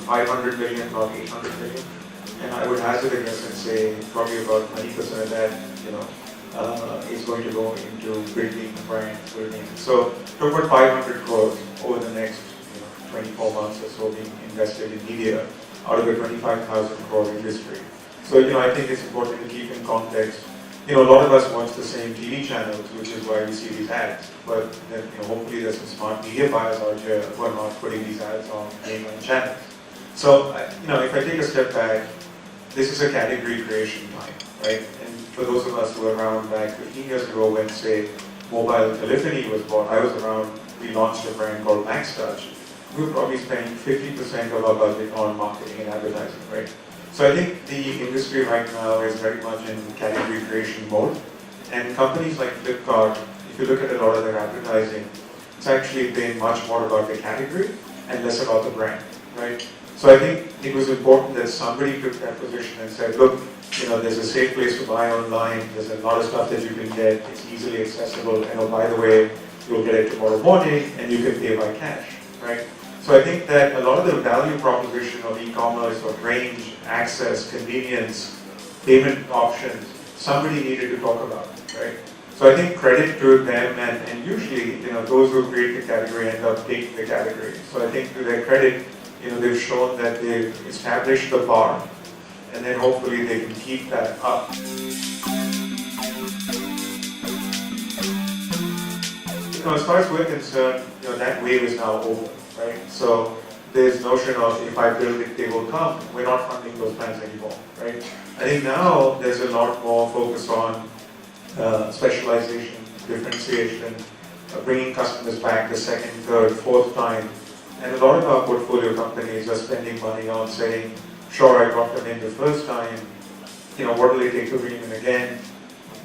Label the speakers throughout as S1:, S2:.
S1: 500 million, not 800 million. And I would hazard a guess and say probably about 20% of that, is going to go into building brands, building. So to put 500 crores over the next 24 months or so being invested in media out of the 25,000 crore industry. So I think it's important to keep in context. A lot of us watch the same TV channels, which is why we see these ads. But then, hopefully there's some smart media buyers out here who are not putting these ads on mainline channels. So, if I take a step back, this is a category creation time, right? And for those of us who were around back 15 years ago when, say, mobile telephony was bought, I was around, we launched a brand called Max Touch. We were probably spending 50% of our budget on marketing and advertising, right? So I think the industry right now is very much in category creation mode. And companies like Flipkart, if you look at a lot of their advertising, it's actually been much more about the category and less about the brand, right? So I think it was important that somebody took that position and said, look, there's a safe place to buy online, there's a lot of stuff that you can get, it's easily accessible, and oh, by the way, you'll get it tomorrow morning and you can pay by cash, right? So I think that a lot of the value proposition of e-commerce, of range, access, convenience, payment options, somebody needed to talk about, right? So I think credit to them, and usually, those who create the category end up taking the category. So I think to their credit, they've shown that they've established the bar, and then hopefully they can keep that up. As far as we're concerned, that wave is now over, right? So there's notion of if I build it, they will come. We're not funding those plans anymore, right? I think now there's a lot more focus on specialization, differentiation, bringing customers back the second, third, fourth time. And a lot of our portfolio companies are spending money on saying, sure, I brought them in the first time, what will it take to bring them in again?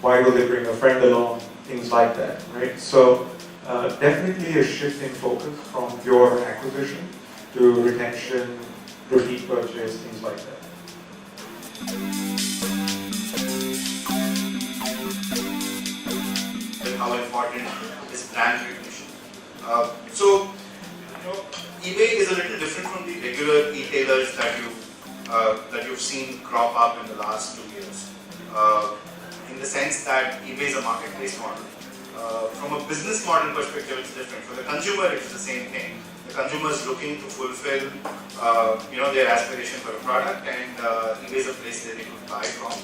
S1: Why will they bring a friend along? Things like that, right? So definitely a shift in focus from pure acquisition to retention, repeat purchase, things like that.
S2: How important is brand recognition? So, eBay is a little different from the regular e-tailers that you've seen crop up in the last 2 years. In the sense that eBay is a marketplace model. From a business model perspective, it's different. For the consumer, it's the same thing. The consumer is looking to fulfill, their aspiration for a product, and eBay is a place that they could buy from,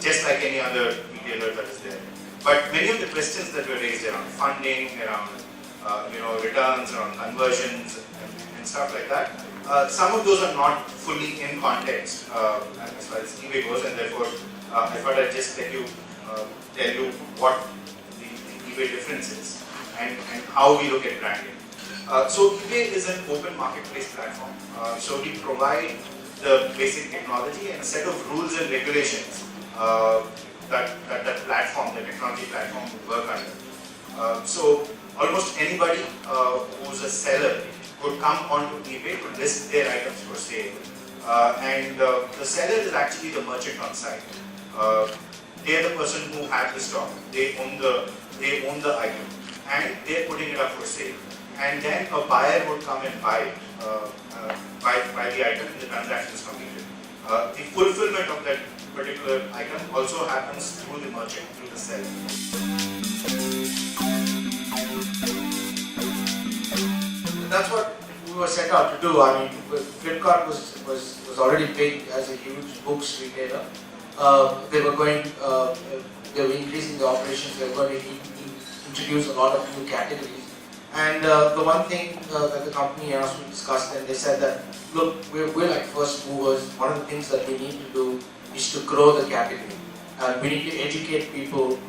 S2: just like any other retailer that is there. But many of the questions that were raised around funding, around returns, around conversions, and stuff like that, some of those are not fully in context as far as eBay goes, and therefore I thought I'd just tell you what the eBay difference is and how we look at branding. So eBay is an open marketplace platform. So we provide the basic technology and a set of rules and regulations that platform, the technology platform, would work under. So almost anybody who's a seller could come onto eBay to list their items for sale, and the seller is actually the merchant on site. They are the person who had the stock. They own the item, and they're putting it up for sale. And then a buyer would come and buy the item, and the transaction is completed. The fulfillment of that particular item also happens through the merchant, through the seller.
S3: That's what we were set out to do. I mean, Flipkart was already big as a huge books retailer. They were increasing the operations. They were going to introduce a lot of new categories. And the one thing that the company asked me to discuss, and they said that, look, we're like first movers. One of the things that we need to do is to grow the category. And we need to educate people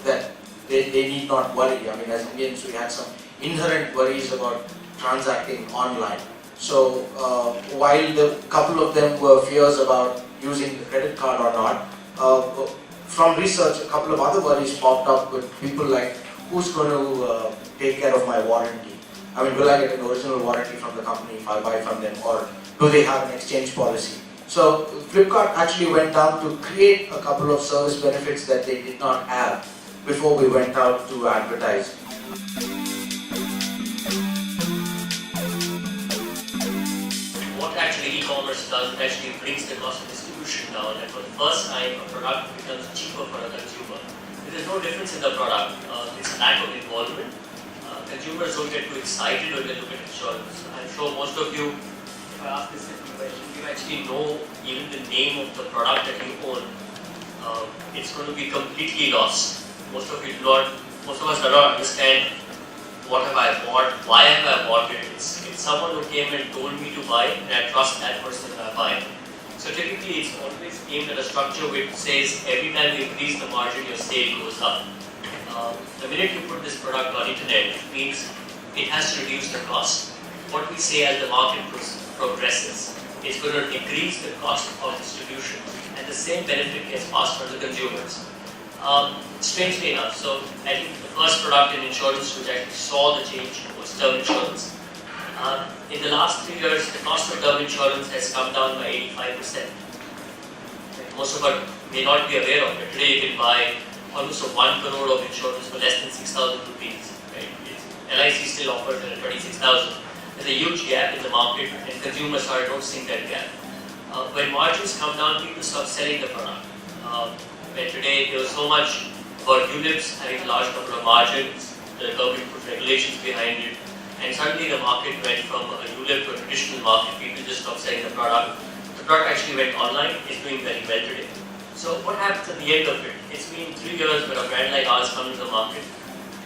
S3: that they need not worry. I mean, as Indians, we had some inherent worries about transacting online. So while the couple of them were fears about using the credit card or not, from research, a couple of other worries popped up with people like, who's going to take care of my warranty? I mean, will I get an original warranty from the company if I buy from them, or do they have an exchange policy? So Flipkart actually went down to create a couple of service benefits that they did not have before we went out to advertise.
S4: What actually e-commerce does, it actually brings the cost of distribution down, and for the first time a product becomes cheaper for a consumer. There is no difference in the product, it's a lack of involvement. Consumers don't get too excited when they look at insurance. I'm sure most of you, if I ask this simple question, you actually know even the name of the product that you own. It's going to be completely lost. Most of us do not understand what have I bought, why have I bought it. It's someone who came and told me to buy, and I trust that person when I buy. So typically it's always aimed at a structure which says every time you increase the margin, your sale goes up. The minute you put this product on internet, it means it has to reduce the cost. What we say as the market progresses is going to decrease the cost of distribution, and the same benefit gets passed on to consumers. Strangely enough, so I think the first product in insurance which actually saw the change was term insurance. In the last 3 years, the cost of term insurance has come down by 85%. Most of us may not be aware of it. Today you can buy almost 1 crore of insurance for less than 6,000 rupees. Right? LIC still offers it at 26,000. There's a huge gap in the market, and consumers are noticing that gap. When margins come down, people stop selling the product. When today there was so much about ULIPs having a large number of margins, the government put regulations behind it, and suddenly the market went from a ULIP to a traditional market. People just stopped selling the product. The product actually went online. It's doing very well today. So what happens at the end of it? It's been 3 years when a brand like ours comes to the market.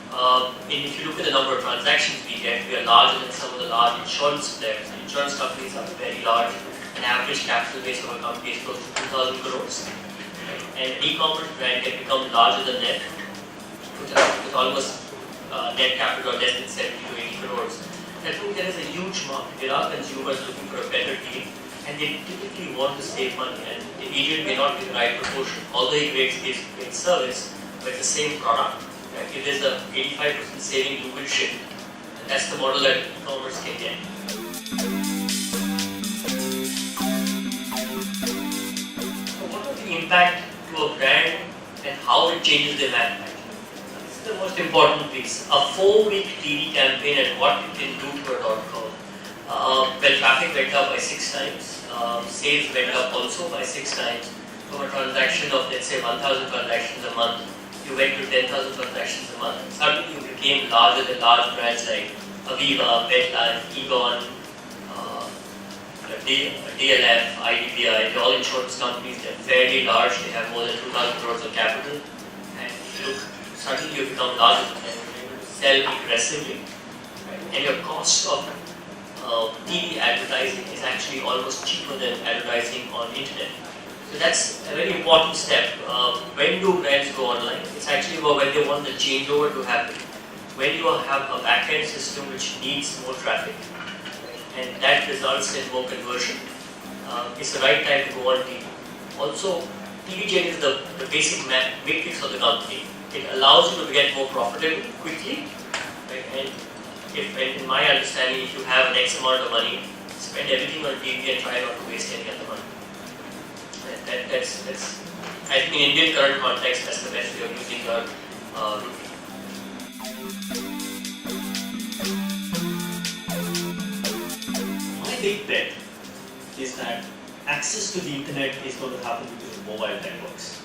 S4: And if you look at the number of transactions we get, we are larger than some of the large insurance players. The insurance companies are very large. An average capital base of a company is close to 2,000 crores. And an e-commerce brand can become larger than that with almost net capital of less than 70 to 80 crores. That means there is a huge market. There are consumers looking for a better deal, and they typically want to save money, and the agent may not be the right proportion. Although he gives great service, but it's the same product. Right? If there's a 85% saving, you will ship. And that's the model that e-commerce can get. So what is the impact to a brand and how it changes their manufacturing? This is the most important piece. A 4-week TV campaign and what it can do to a .com. Well, traffic went up by 6 times. Sales went up also by 6 times. From a transaction of, let's say, 1,000 transactions a month, you went to 10,000 transactions a month. Suddenly you became larger than large brands like Aviva, MetLife, Egon, DLF, IDBI. They're all insurance companies. They're fairly large. They have more than 2,000 crores of capital. And if you look, suddenly you become larger than them. You're able to sell aggressively. Right? And your cost of TV advertising is actually almost cheaper than advertising on internet. So that's a very important step. When do brands go online? It's actually about when they want the changeover to happen. When you have a back-end system which needs more traffic, and that results in more conversion, it's the right time to go on TV. Also, TV changes the basic matrix of the company. It allows you to get more profitable quickly, right? And in my understanding, if you have an X amount of money, spend everything on TV and try not to waste any other money. That's I think in Indian current context, that's the best way of using your rupee.
S5: My big bet is that access to the internet is going to happen because of mobile networks.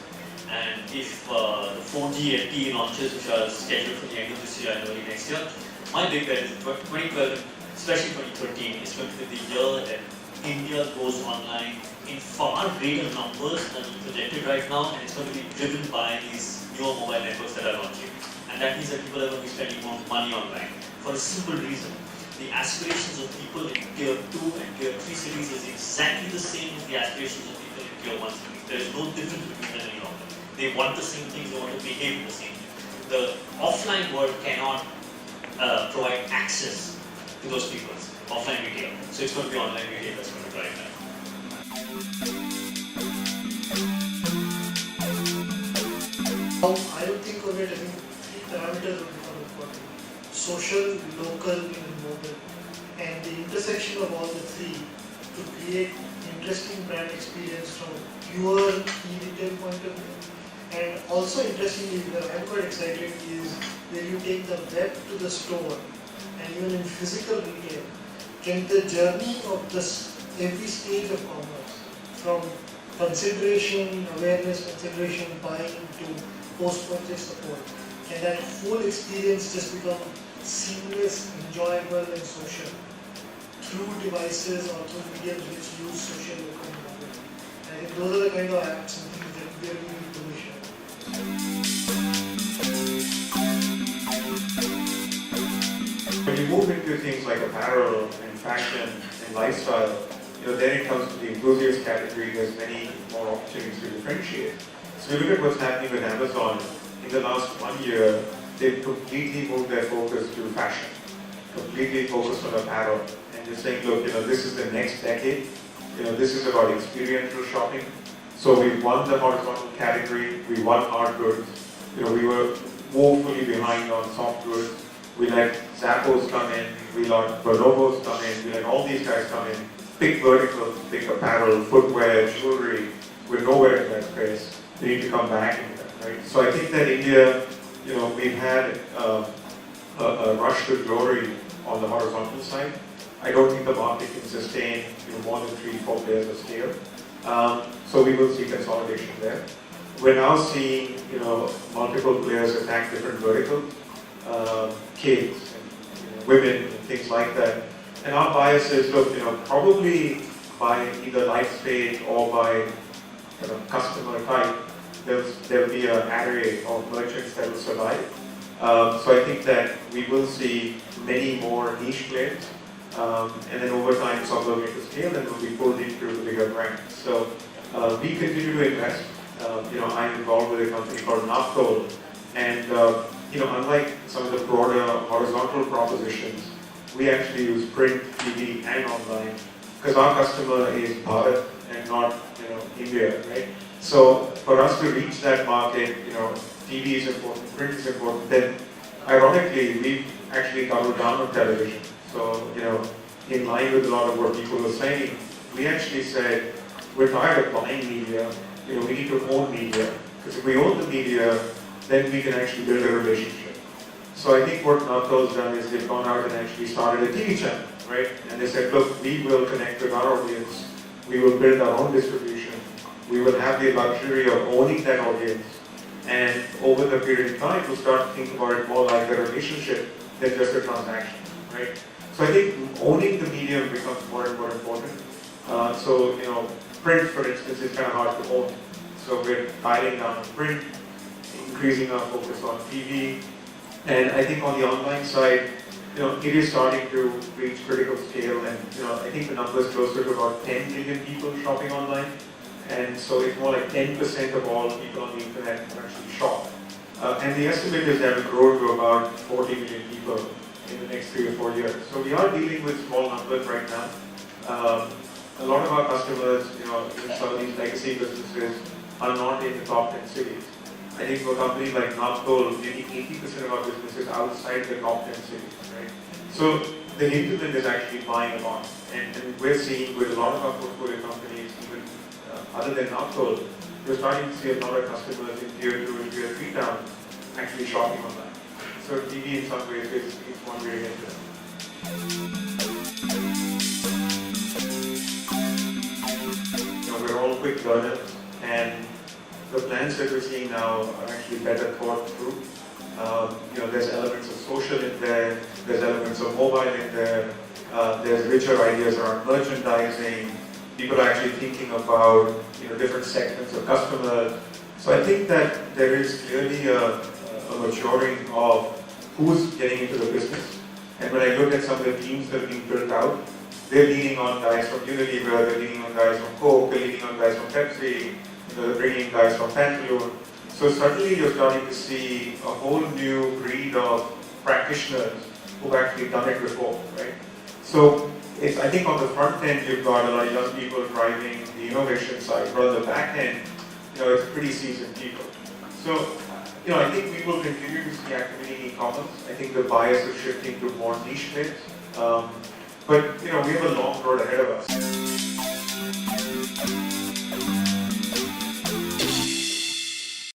S5: And if the 4G LTE launches, which are scheduled for the end of this year and early next year, my big bet is that 2012, especially 2013, is going to be the year that India goes online in far greater numbers than projected right now, and it's going to be driven by these newer mobile networks that are launching. And that means that people are going to be spending more money online for a simple reason. The aspirations of people in tier 2 and tier 3 cities is exactly the same as the aspirations of people in tier 1 cities. There is no difference between them any longer. They want the same things, they want to behave the same. The offline world cannot provide access to those people, offline retail. So it's going to be online retail that's going to drive that.
S6: I don't think of it, I think 3 parameters will become important. Social, local, and mobile. And the intersection of all the 3 to create interesting brand experience from pure e-retail point of view. And also interestingly, where I'm quite excited is where you take the web to the store, and even in physical retail, can the journey of the every stage of commerce, from consideration, awareness, consideration, buying to post-purchase support. And that full experience just become seamless, enjoyable and social through devices or through mediums which use social local environment. I think those are the kind of apps and things that we really need to be sharing.
S1: When you move into things like apparel and fashion and lifestyle, then it comes to the enthusiast category. There's many more opportunities to differentiate. So you look at what's happening with Amazon. In the last 1 year, they've completely moved their focus to fashion, completely focused on apparel, and they're saying, look, this is the next decade. This is about experiential shopping. So we won the horizontal category, we won hard goods. We were woefully behind on soft goods. We let Zappos come in, we let Bonobos come in, we let all these guys come in, big verticals, big apparel, footwear, jewelry. We're nowhere in that space. They need to come back into that, right? So I think that India, we've had a rush to glory on the horizontal side. I don't think the market can sustain more than 3-4 players of scale. So we will see consolidation there. We're now seeing multiple players attack different verticals, kids, and, women, and things like that. And our bias is, look, probably by either life stage or by customer type, there'll be an array of merchants that will survive. So I think that we will see many more niche players, and then over time some will make a scale and will be pulled into the bigger brands. So we continue to invest. I'm involved with a company called Naptol, and unlike some of the broader horizontal propositions, we actually use print, TV, and online because our customer is Bharat and not India, right? So for us to reach that market, TV is important, print is important. Then, ironically, we've actually doubled down on television. So in line with a lot of what people were saying, we actually said we're tired of buying media. We need to own media because if we own the media, then we can actually build a relationship. So I think what Naptol's done is they've gone out and actually started a TV channel, right? And they said, look, we will connect with our audience. We will build our own distribution. We will have the luxury of owning that audience. And over the period of time, we'll start to think about it more like a relationship than just a transaction, right? So I think owning the medium becomes more and more important. Print, for instance, is kind of hard to own. So we're dialing down on print, increasing our focus on TV. And I think on the online side, it is starting to reach critical scale. And, I think the number is closer to about 10 million people shopping online. And so it's more like 10% of all people on the internet can actually shop. And the estimate is that it will grow to about 40 million people in the next 3 or 4 years. So we are dealing with small numbers right now. A lot of our customers, in some of these legacy businesses, are not in the top 10 cities. I think for companies like Naptol, maybe 80% of our business is outside the top 10 cities, right? So the hinterland is actually buying a lot. And we're seeing with a lot of our portfolio companies, even other than Naptol, we're starting to see a lot of customers in tier 2 and tier 3 towns actually shopping online. So TV in some ways is one way to get there. We're all quick learners, and the plans that we're seeing now are actually better thought through. There's elements of social in there, there's elements of mobile in there, there's richer ideas around merchandising. People are actually thinking about different segments of customers. So I think that there is clearly a maturing of who's getting into the business. And when I look at some of the teams that are being built out, they're leaning on guys from Unilever, they're leaning on guys from Coke, they're leaning on guys from Pepsi, they're bringing guys from Pantaloon. So suddenly you're starting to see a whole new breed of practitioners who've actually done it before, right? So I think on the front end you've got a lot of young people driving the innovation side, but on the back end, it's pretty seasoned people. So, I think we will continue to see activity in e-commerce. I think the bias is shifting to more niche players. But we have a long road ahead of us.